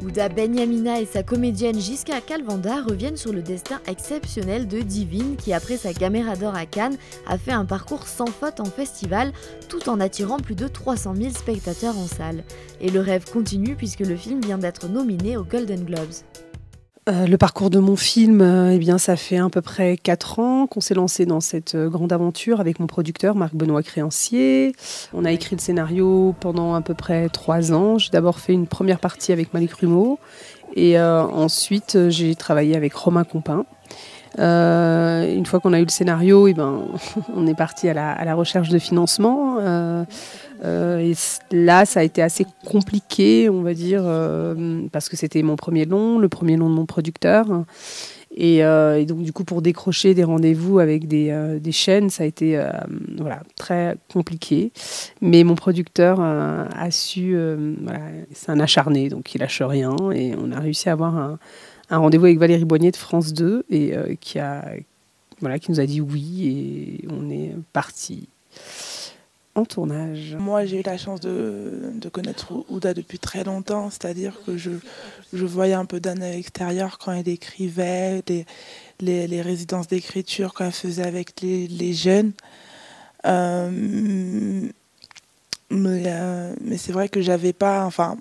Houda Benyamina et sa comédienne Jiska Kalvanda reviennent sur le destin exceptionnel de Divine qui, après sa Caméra d'Or à Cannes, a fait un parcours sans faute en festival tout en attirant plus de 300 000 spectateurs en salle. Et le rêve continue puisque le film vient d'être nominé aux Golden Globes. Le parcours de mon film, eh bien, ça fait à peu près 4 ans qu'on s'est lancé dans cette grande aventure avec mon producteur Marc-Benoît Créancier. On a écrit le scénario pendant à peu près 3 ans. J'ai d'abord fait une première partie avec Malik Rumeau et ensuite j'ai travaillé avec Romain Compin. Une fois qu'on a eu le scénario, eh ben, on est parti à la recherche de financement. Et là, ça a été assez compliqué, on va dire, parce que c'était mon premier long, le premier long de mon producteur. Et donc, du coup, pour décrocher des rendez-vous avec des chaînes, ça a été voilà, très compliqué. Mais mon producteur a su, voilà, c'est un acharné, donc il lâche rien. Et on a réussi à avoir un rendez-vous avec Valérie Boignet de France 2 et qui nous a dit oui et on est parti en tournage. Moi, j'ai eu la chance de connaître Houda depuis très longtemps, c'est-à-dire que je voyais un peu d'Anne à l'extérieur quand elle écrivait, les résidences d'écriture quand elle faisait avec les jeunes. Mais c'est vrai que j'avais pas, enfin,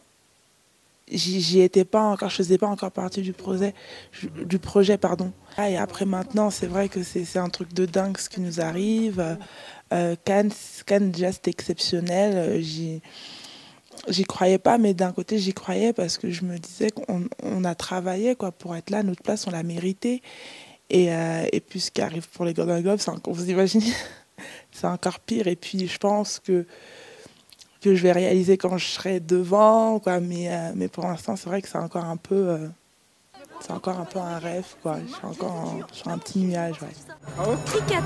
j'y étais pas encore, je faisais pas encore partie du projet, pardon. Et après maintenant, c'est vrai que c'est un truc de dingue ce qui nous arrive. Cannes déjà c'était exceptionnel. J'y croyais pas, mais d'un côté j'y croyais parce que je me disais qu'on a travaillé quoi pour être là, notre place on l'a mérité. Et puis ce qui arrive pour les Golden Globes, vous imaginez, c'est encore pire. Et puis je pense que je vais réaliser quand je serai devant, quoi. Mais pour l'instant c'est vrai que c'est encore un peu un rêve, quoi. Je suis encore sur un petit nuage. Ouais. Triquette.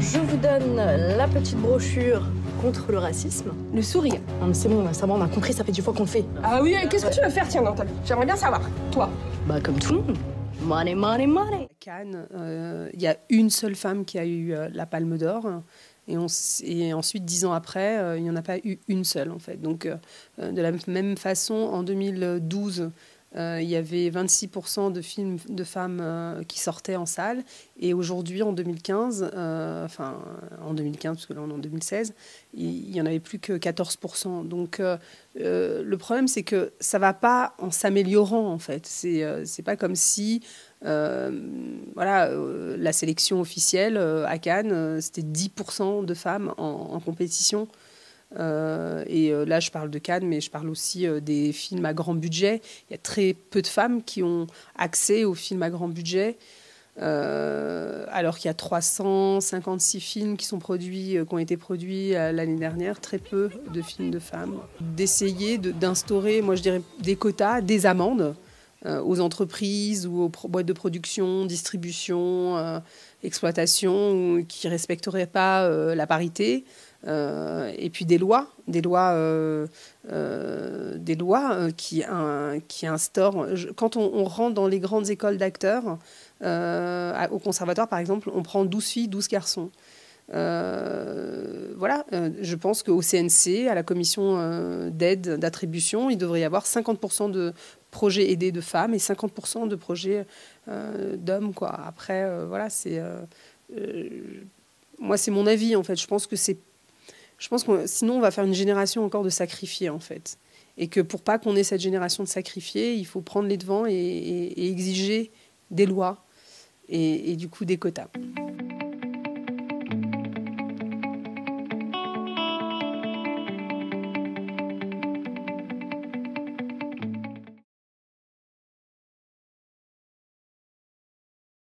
Je vous donne la petite brochure contre le racisme. Le sourire. Non mais c'est bon, on a compris, ça fait 10 fois qu'on le fait. Ah oui, qu'est-ce que tu veux faire, tiens, Nathalie? J'aimerais bien savoir, toi. Bah comme tout le monde. Money, money, money. À Cannes, il y a une seule femme qui a eu la Palme d'Or. Et ensuite, 10 ans après, il n'y en a pas eu une seule, en fait. Donc, de la même façon, en 2012... il y avait 26% de films de femmes qui sortaient en salle. Et aujourd'hui, en 2015, en 2015, parce que là on est en 2016, il n'y en avait plus que 14%. Donc le problème, c'est que ça ne va pas en s'améliorant, en fait. C'est pas comme si la sélection officielle à Cannes, c'était 10% de femmes en compétition. Là, je parle de Cannes, mais je parle aussi des films à grand budget. Il y a très peu de femmes qui ont accès aux films à grand budget, alors qu'il y a 356 films qui ont été produits l'année dernière. Très peu de films de femmes. D'essayer d'instaurer, moi je dirais, des quotas, des amendes aux entreprises ou aux boîtes de production, distribution, exploitation, qui ne respecteraient pas la parité. Et puis des lois qui instaurent. Quand on rentre dans les grandes écoles d'acteurs, au conservatoire par exemple, on prend 12 filles, 12 garçons. Je pense qu'au CNC, à la commission d'aide, d'attribution, il devrait y avoir 50% de projets aidés de femmes et 50% de projets d'hommes, quoi. Après, moi, c'est mon avis, en fait. Je pense que sinon, on va faire une génération encore de sacrifiés, en fait. Et que pour pas qu'on ait cette génération de sacrifiés, il faut prendre les devants et exiger des lois et du coup des quotas.